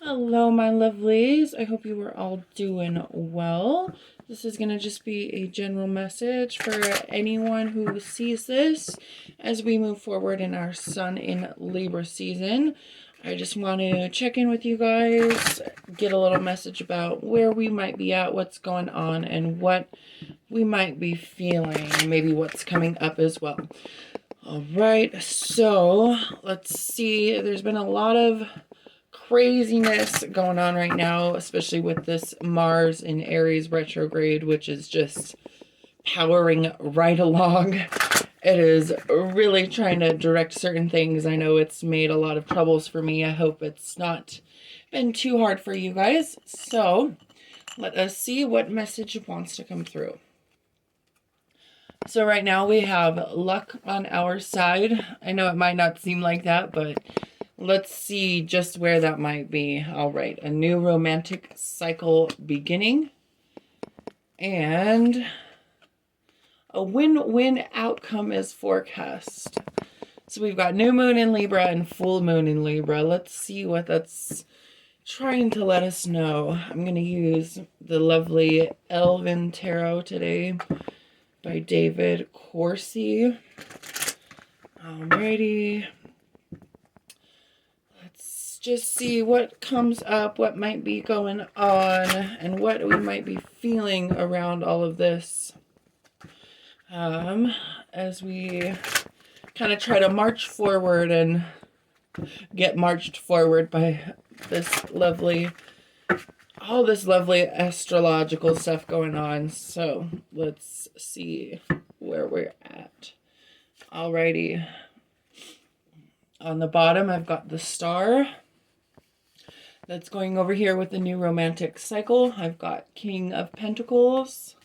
Hello, my lovelies. I hope you are all doing well. This is going to just be a general message for anyone who sees this as we move forward in our Sun in Libra season. I just want to check in with you guys, get a little message about where we might be at, what's going on, and what we might be feeling, maybe what's coming up as well. All right, so let's see. There's been a lot of craziness going on right now, especially with this Mars in Aries retrograde, which is just powering right along. It is really trying to direct certain things. I know it's made a lot of troubles for me. I hope it's not been too hard for you guys. So let us see what message wants to come through. So right now we have luck on our side. I know it might not seem like that, but let's see just where that might be. All right, a new romantic cycle beginning. And a win-win outcome is forecast. So we've got new moon in Libra and full moon in Libra. Let's see what that's trying to let us know. I'm going to use the lovely Elven Tarot today by David Corsi. Alrighty. Let's just see what comes up, what might be going on, and what we might be feeling around all of this. As we kind of try to march forward and get marched forward by all this lovely astrological stuff going on. So let's see where we're at. Alrighty. On the bottom, I've got the star. That's going over here with the new romantic cycle. I've got King of Pentacles,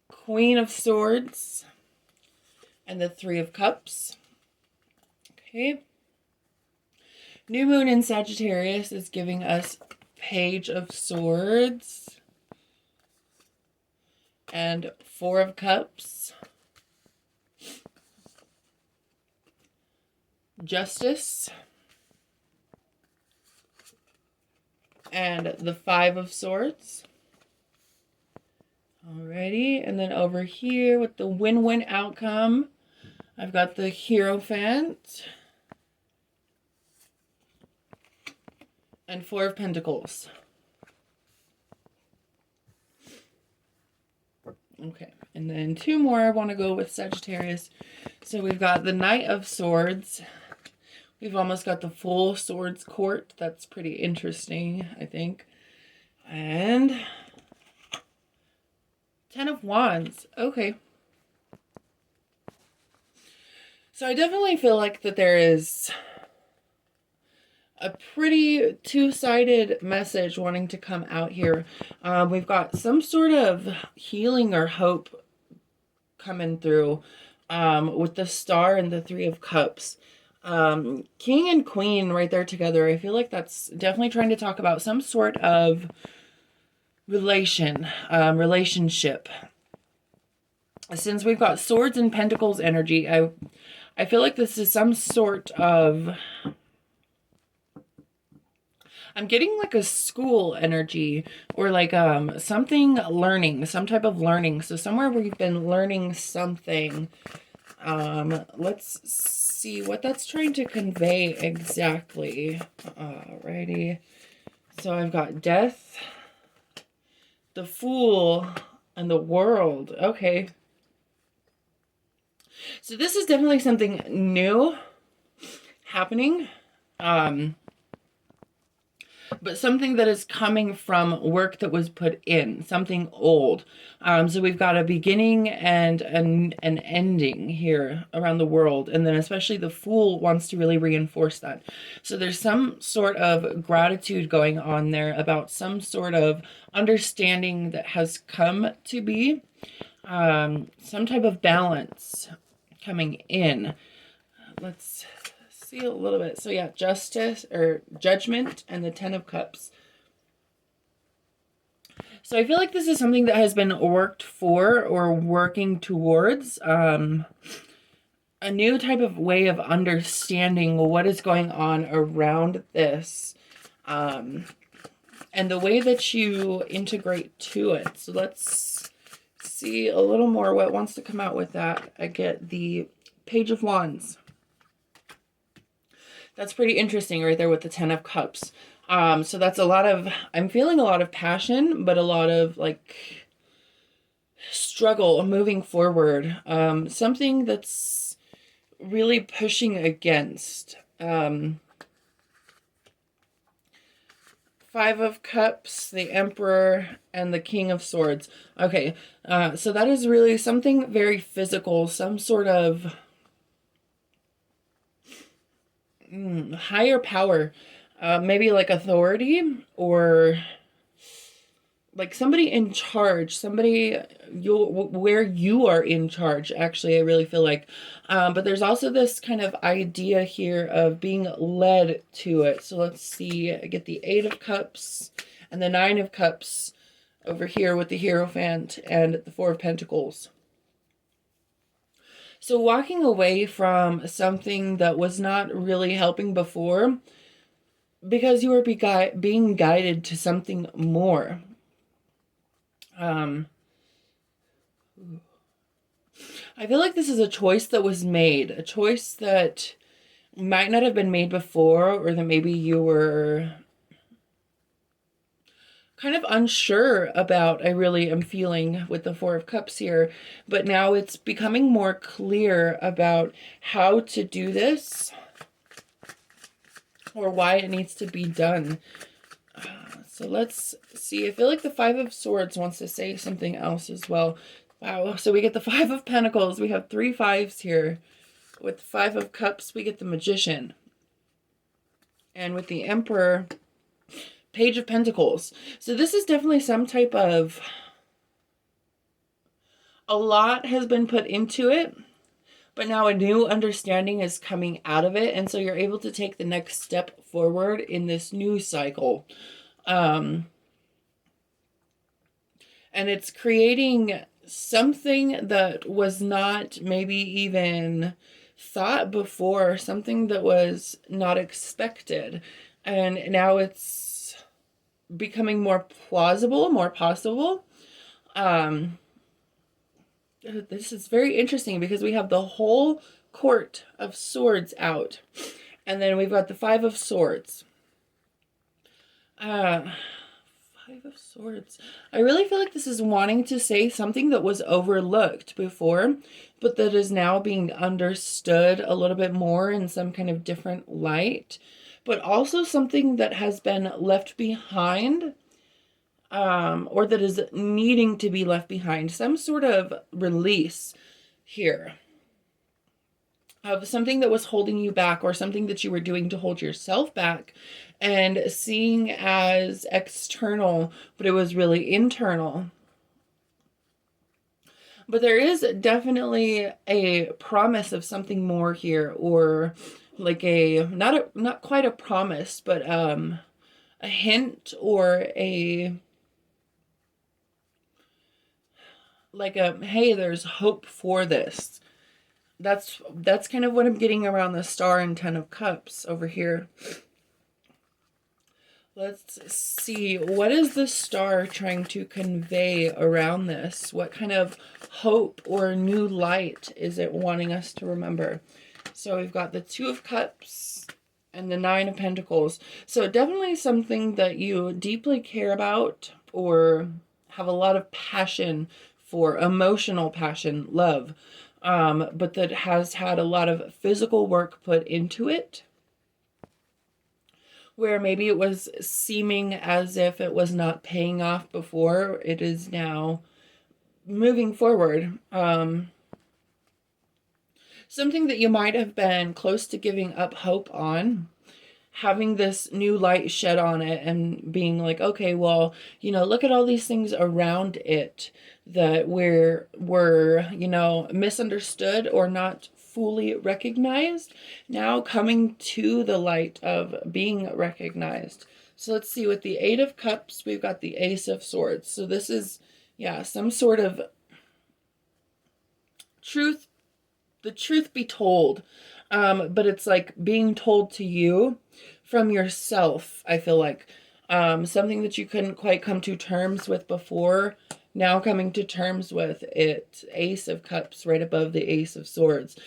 Queen of Swords, and the Three of Cups. Okay. New moon in Sagittarius is giving us Page of Swords and Four of Cups, Justice, and the Five of Swords. Alrighty, and then over here with the win-win outcome, I've got the Hierophant and Four of Pentacles. Okay, and then two more I want to go with Sagittarius. So we've got the Knight of Swords. We've almost got the full Swords Court. That's pretty interesting, I think. And Ten of Wands. Okay. So I definitely feel like that there is a pretty two-sided message wanting to come out here. We've got some sort of healing or hope coming through with the Star and the Three of Cups. King and Queen right there together. I feel like that's definitely trying to talk about some sort of relationship. Since we've got Swords and Pentacles energy, I feel like this is some sort of, I'm getting like a school energy or like something learning, some type of learning. So somewhere where you've been learning something. Let's see what that's trying to convey exactly. Alrighty. So I've got Death, the Fool, and the World. Okay. So this is definitely something new happening. But something that is coming from work that was put in, something old. So we've got a beginning and an ending here around the world. And then especially the Fool wants to really reinforce that. So there's some sort of gratitude going on there about some sort of understanding that has come to be. Some type of balance coming in. Let's see a little bit. So yeah, Justice or Judgment and the Ten of Cups. So I feel like this is something that has been worked for or working towards. A new type of way of understanding what is going on around this. and the way that you integrate to it. So let's see a little more what wants to come out with that. I get the Page of Wands. That's pretty interesting right there with the Ten of Cups. So that's a lot of, I'm feeling a lot of passion, but a lot of like struggle moving forward. Something that's really pushing against. Five of Cups, the Emperor, and the King of Swords. Okay, so that is really something very physical, some sort of higher power, maybe like authority or like somebody in charge, somebody where you are in charge. Actually, I really feel like, but there's also this kind of idea here of being led to it. So let's see, I get the Eight of Cups and the Nine of Cups over here with the Hierophant and the Four of Pentacles. So walking away from something that was not really helping before because you were being guided to something more. I feel like this is a choice that was made, a choice that might not have been made before, or that maybe you were kind of unsure about. I really am feeling with the Four of Cups here, but now it's becoming more clear about how to do this or why it needs to be done. So let's see. I feel like the Five of Swords wants to say something else as well. Wow. So we get the Five of Pentacles. We have 3 fives here. With the Five of Cups, we get the Magician. And with the Emperor, Page of Pentacles. So this is definitely some type of... a lot has been put into it, but now a new understanding is coming out of it. And so you're able to take the next step forward in this new cycle. And it's creating something that was not maybe even thought before, something that was not expected. And now it's becoming more plausible, more possible. This is very interesting because we have the whole Court of Swords out. And then we've got the Five of Swords. Five of Swords. I really feel like this is wanting to say something that was overlooked before, but that is now being understood a little bit more in some kind of different light, but also something that has been left behind, or that is needing to be left behind. Some sort of release here of something that was holding you back, or something that you were doing to hold yourself back and seeing as external, but it was really internal. But there is definitely a promise of something more here, or like not quite a promise, but a hint, or hey, there's hope for this. That's kind of what I'm getting around the Star and Ten of Cups over here. Let's see, what is the Star trying to convey around this? What kind of hope or new light is it wanting us to remember? So we've got the Two of Cups and the Nine of Pentacles. So definitely something that you deeply care about, or have a lot of passion for, emotional passion, love. But that has had a lot of physical work put into it, where maybe it was seeming as if it was not paying off before. It is now moving forward. Something that you might have been close to giving up hope on, having this new light shed on it and being like, okay, well, look at all these things around it that were misunderstood or not fully recognized, now coming to the light of being recognized. So let's see, with the Eight of Cups, we've got the Ace of Swords. So this is, some sort of truth, the truth be told. But it's like being told to you from yourself, I feel like. Something that you couldn't quite come to terms with before, now coming to terms with it. Ace of Cups right above the Ace of Swords.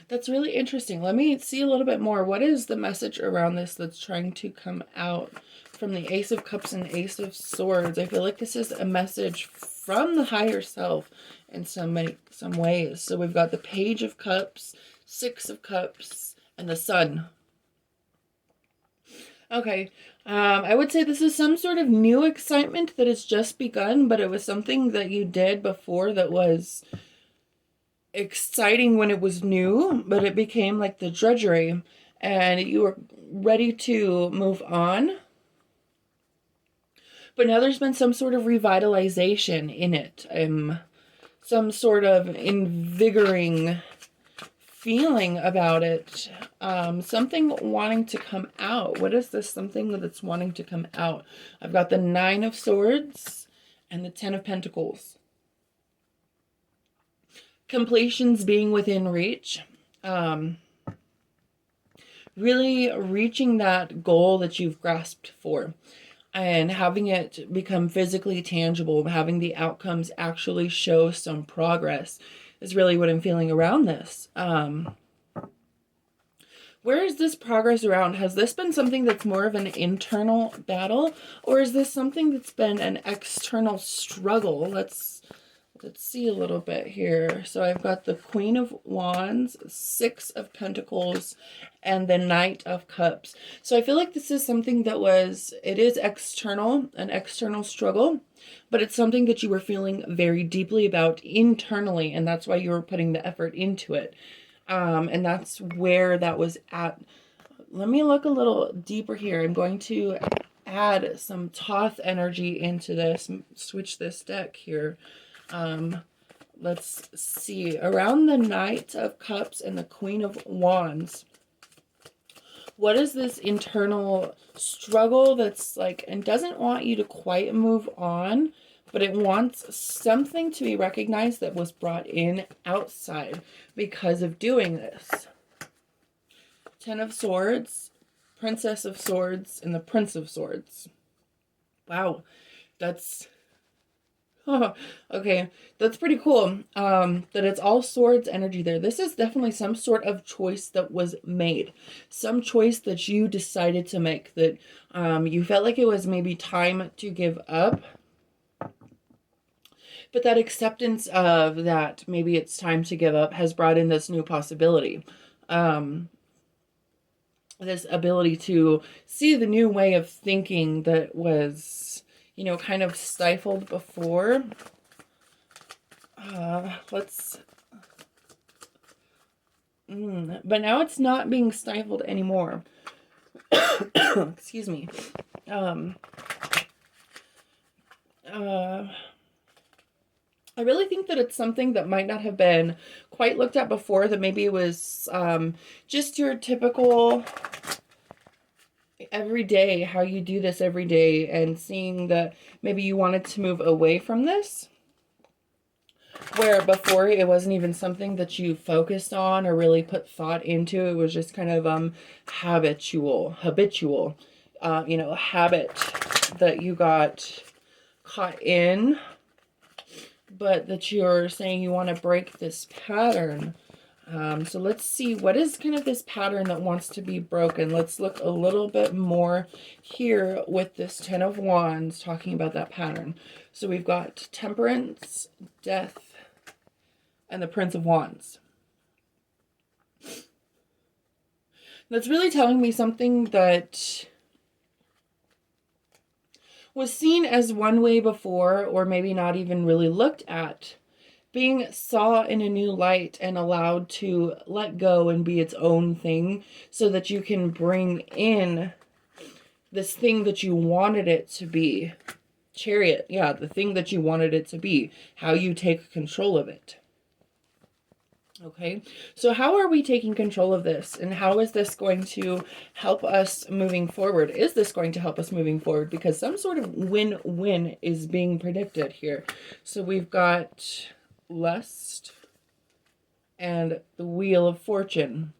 That's really interesting. Let me see a little bit more. What is the message around this that's trying to come out from the Ace of Cups and Ace of Swords? I feel like this is a message from the higher self in some ways. So we've got the Page of Cups, Six of Cups, and the Sun. Okay, I would say this is some sort of new excitement that has just begun, but it was something that you did before that was exciting when it was new, but it became like the drudgery, and you were ready to move on. But now there's been some sort of revitalization in it, some sort of invigorating feeling about it, something wanting to come out. What is this something that's wanting to come out? I've got the Nine of Swords and the Ten of Pentacles. Completions being within reach. Really reaching that goal that you've grasped for and having it become physically tangible, having the outcomes actually show some progress is really what I'm feeling around this. Where is this progress around? Has this been something that's more of an internal battle, or is this something that's been an external struggle? Let's see a little bit here. So I've got the Queen of Wands, Six of Pentacles, and the Knight of Cups. So I feel like this is something that it is external, an external struggle, but it's something that you were feeling very deeply about internally, and that's why you were putting the effort into it. And that's where that was at. Let me look a little deeper here. I'm going to add some Thoth energy into this, switch this deck here. Let's see, around the Knight of Cups and the Queen of Wands, what is this internal struggle that's like, and doesn't want you to quite move on, but it wants something to be recognized that was brought in outside because of doing this? Ten of Swords, Princess of Swords, and the Prince of Swords. Wow, that's... okay, that's pretty cool, that it's all swords energy there. This is definitely some sort of choice that was made, some choice that you decided to make, that you felt like it was maybe time to give up, but that acceptance of that maybe it's time to give up has brought in this new possibility, this ability to see the new way of thinking that was, you know, kind of stifled before. But now it's not being stifled anymore. Excuse me. I really think that it's something that might not have been quite looked at before, that maybe it was just your typical every day, how you do this every day, and seeing that maybe you wanted to move away from this, where before it wasn't even something that you focused on or really put thought into. It was just kind of habitual, you know, habit that you got caught in, but that you're saying you want to break this pattern. So let's see, what is kind of this pattern that wants to be broken? Let's look a little bit more here with this Ten of Wands, talking about that pattern. So we've got Temperance, Death, and the Prince of Wands. That's really telling me something that was seen as one way before, or maybe not even really looked at, being saw in a new light and allowed to let go and be its own thing, so that you can bring in this thing that you wanted it to be. Chariot, yeah, the thing that you wanted it to be, how you take control of it. Okay, so how are we taking control of this, and how is this going to help us moving forward? Is this going to help us moving forward? Because some sort of win-win is being predicted here. So we've got Lust and the Wheel of Fortune.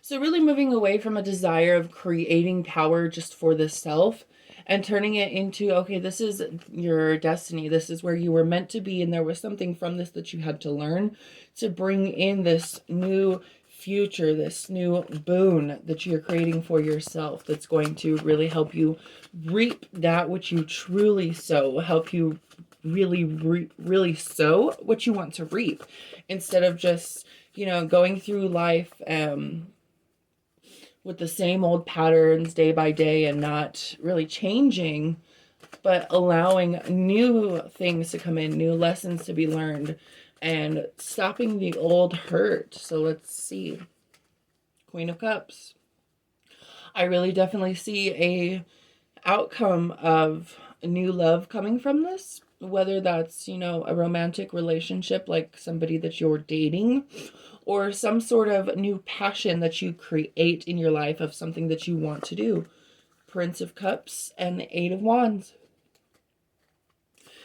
So really moving away from a desire of creating power just for the self and turning it into, okay, this is your destiny. This is where you were meant to be. And there was something from this that you had to learn to bring in this new future, this new boon that you're creating for yourself that's going to really help you reap that which you truly sow, help you really sow what you want to reap, instead of just, you know, going through life with the same old patterns day by day and not really changing, but allowing new things to come in, new lessons to be learned, and stopping the old hurt. So let's see. Queen of Cups. I really definitely see a outcome of new love coming from this, whether that's, you know, a romantic relationship, like somebody that you're dating, or some sort of new passion that you create in your life of something that you want to do. Prince of Cups and the Eight of Wands.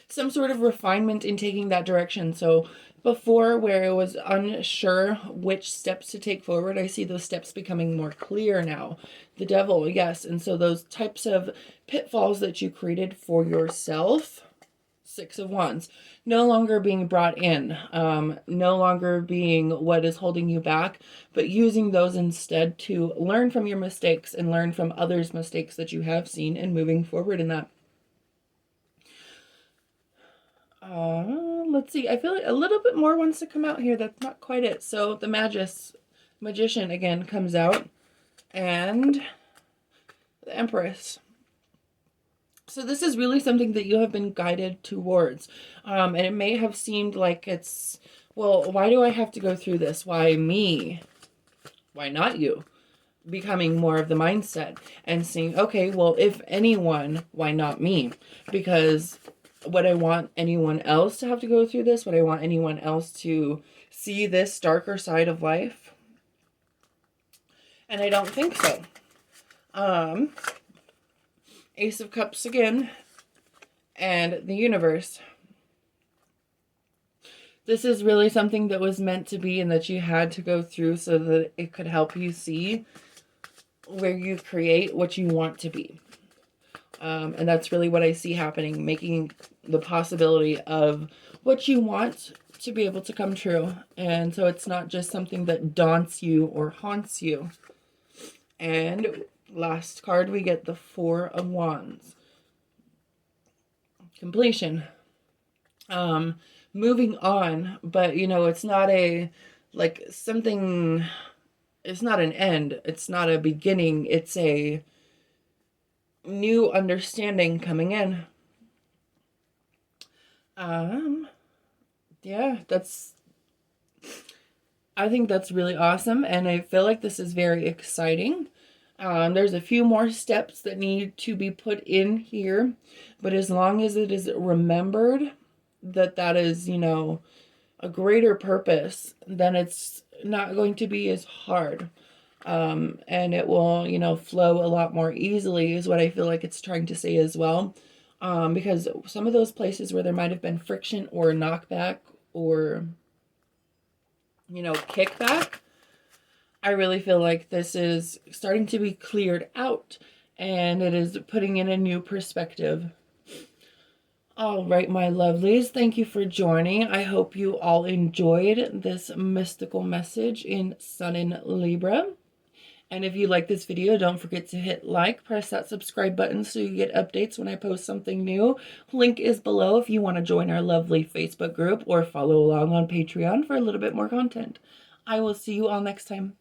Some sort of refinement in taking that direction. So before, where it was unsure which steps to take forward, I see those steps becoming more clear now. The Devil, yes. And so those types of pitfalls that you created for yourself, Six of Wands, no longer being brought in, no longer being what is holding you back, but using those instead to learn from your mistakes and learn from others' mistakes that you have seen and moving forward in that. Let's see. I feel like a little bit more wants to come out here. That's not quite it. So the Magician again comes out, and the Empress. So this is really something that you have been guided towards. And it may have seemed like it's, well, why do I have to go through this? Why me? Why not you? Becoming more of the mindset and seeing, okay, well, if anyone, why not me? Because would I want anyone else to have to go through this? Would I want anyone else to see this darker side of life? And I don't think so. Ace of Cups again, and the Universe. This is really something that was meant to be and that you had to go through so that it could help you see where you create what you want to be. And that's really what I see happening, making the possibility of what you want to be able to come true. And so it's not just something that daunts you or haunts you. And last card, we get the Four of Wands. Completion. Moving on, but you know, it's not a, like something, it's not an end. It's not a beginning. It's a new understanding coming in. Yeah, I think that's really awesome. And I feel like this is very exciting. There's a few more steps that need to be put in here, but as long as it is remembered that that is, you know, a greater purpose, then it's not going to be as hard. And it will, you know, flow a lot more easily is what I feel like it's trying to say as well. Because some of those places where there might have been friction or knockback or, you know, kickback, I really feel like this is starting to be cleared out and it is putting in a new perspective. All right, my lovelies, thank you for joining. I hope you all enjoyed this mystical message in Sun in Libra. And if you like this video, don't forget to hit like, press that subscribe button so you get updates when I post something new. Link is below if you want to join our lovely Facebook group or follow along on Patreon for a little bit more content. I will see you all next time.